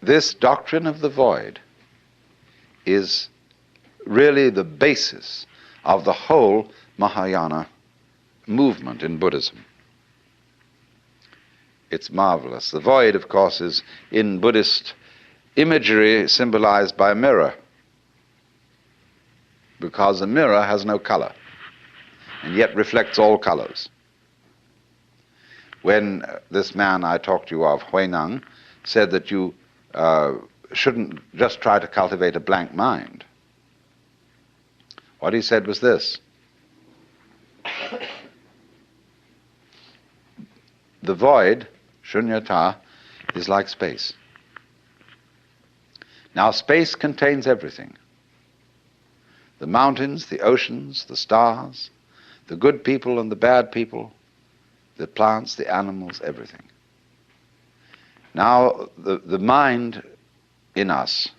this doctrine of the void is really the basis of the whole Mahayana movement in Buddhism. It's marvelous. The void, of course, is in Buddhist imagery symbolized by a mirror, because a mirror has no color and yet reflects all colors. When this man I talked to you of, Huineng, said that you shouldn't just try to cultivate a blank mind, what he said was this: the void, shunyata, is like space. Now, space contains everything: the mountains, the oceans, the stars, the good people and the bad people, the plants, the animals, everything. Now, the mind in us,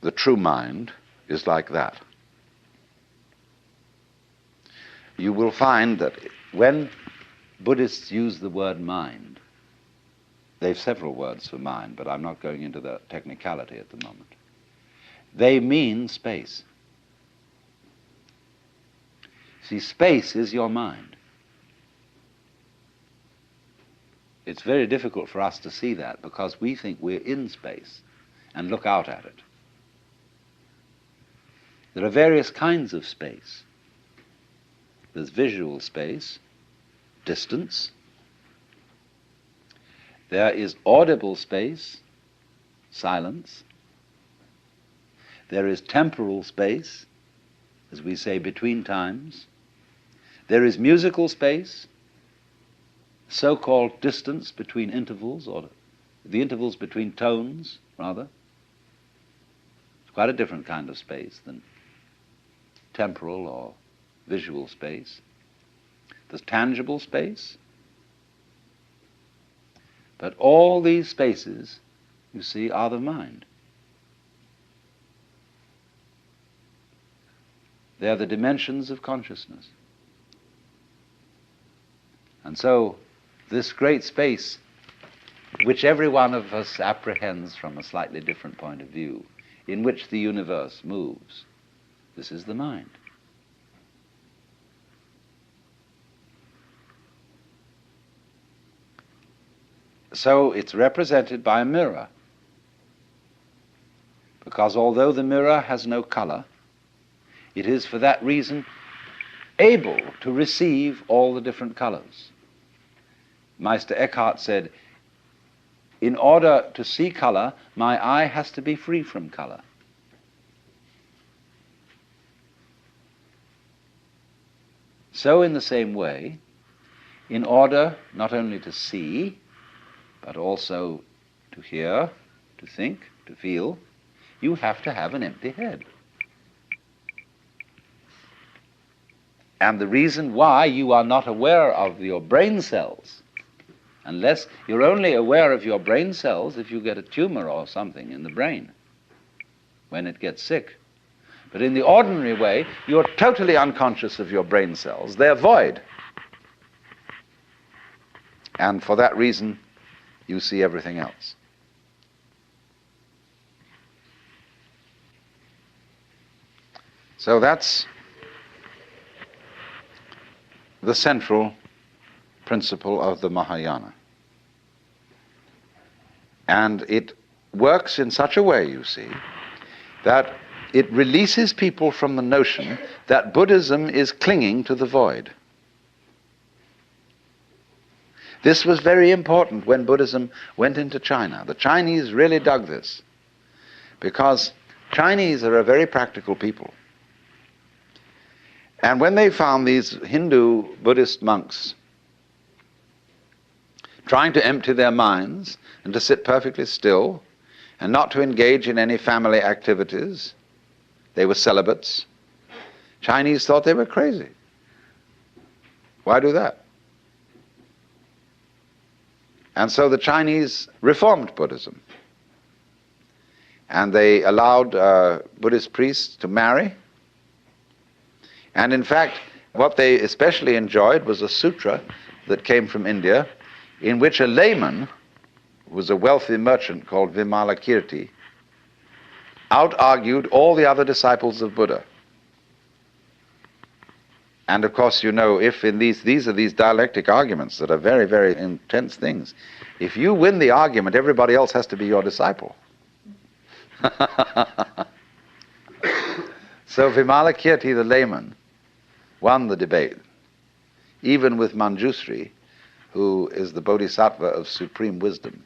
the true mind, is like that. You will find that when Buddhists use the word mind, they've several words for mind, but I'm not going into the technicality at the moment. They mean space. See, space is your mind. It's very difficult for us to see that because we think we're in space and look out at it. There are various kinds of space. There's visual space, distance. There is audible space, silence. There is temporal space, as we say, between times. There is musical space, so-called distance between intervals, or the intervals between tones, rather. It's quite a different kind of space than temporal or visual space. There's tangible space. But all these spaces, you see, are the mind. They are the dimensions of consciousness. And so, this great space, which every one of us apprehends from a slightly different point of view, in which the universe moves, this is the mind. So it's represented by a mirror, because although the mirror has no color, it is for that reason able to receive all the different colors. Meister Eckhart said, in order to see color, my eye has to be free from color. So in the same way, in order not only to see, but also to hear, to think, to feel, you have to have an empty head. And the reason why you are not aware of your brain cells, unless you're only aware of your brain cells if you get a tumor or something in the brain, when it gets sick. But in the ordinary way, you're totally unconscious of your brain cells. They're void. And for that reason, you see everything else. So that's the central principle of the Mahayana. And it works in such a way, you see, that it releases people from the notion that Buddhism is clinging to the void. This was very important when Buddhism went into China. The Chinese really dug this, because Chinese are a very practical people. And when they found these Hindu Buddhist monks trying to empty their minds and to sit perfectly still and not to engage in any family activities, they were celibates. Chinese thought they were crazy. Why do that? And so the Chinese reformed Buddhism. And they allowed Buddhist priests to marry. And in fact, what they especially enjoyed was a sutra that came from India, in which a layman was a wealthy merchant called Vimalakirti, out-argued all the other disciples of Buddha. And of course, you know, if in these are these dialectic arguments that are very, very intense things. If you win the argument, everybody else has to be your disciple. So Vimalakirti, the layman, won the debate, even with Manjusri, who is the bodhisattva of supreme wisdom.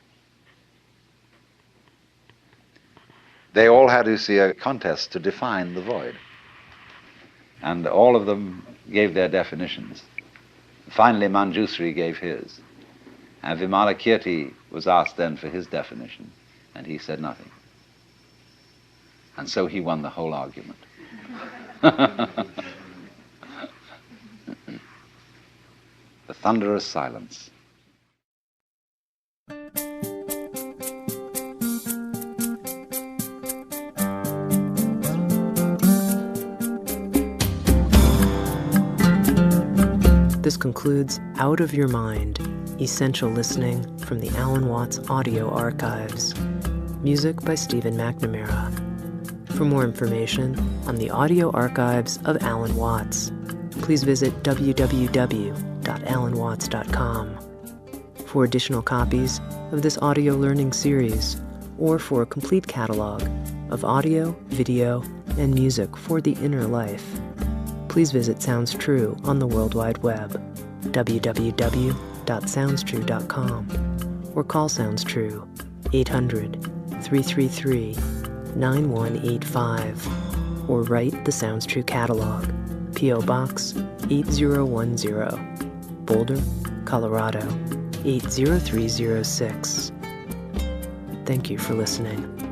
They all had to see a contest to define the void. And all of them gave their definitions. Finally, Manjusri gave his. And Vimalakirti was asked then for his definition, and he said nothing. And so he won the whole argument. The thunderous silence. This concludes Out of Your Mind, essential listening from the Alan Watts audio archives. Music by Stephen McNamara. For more information on the audio archives of Alan Watts, please visit www.alanwatts.com. For additional copies of this audio learning series, or for a complete catalog of audio, video, and music for the inner life, please visit Sounds True on the World Wide Web, www.soundstrue.com, or call Sounds True 800-333-9185, or write the Sounds True catalog, P.O. Box 8010, Boulder, Colorado 80306. Thank you for listening.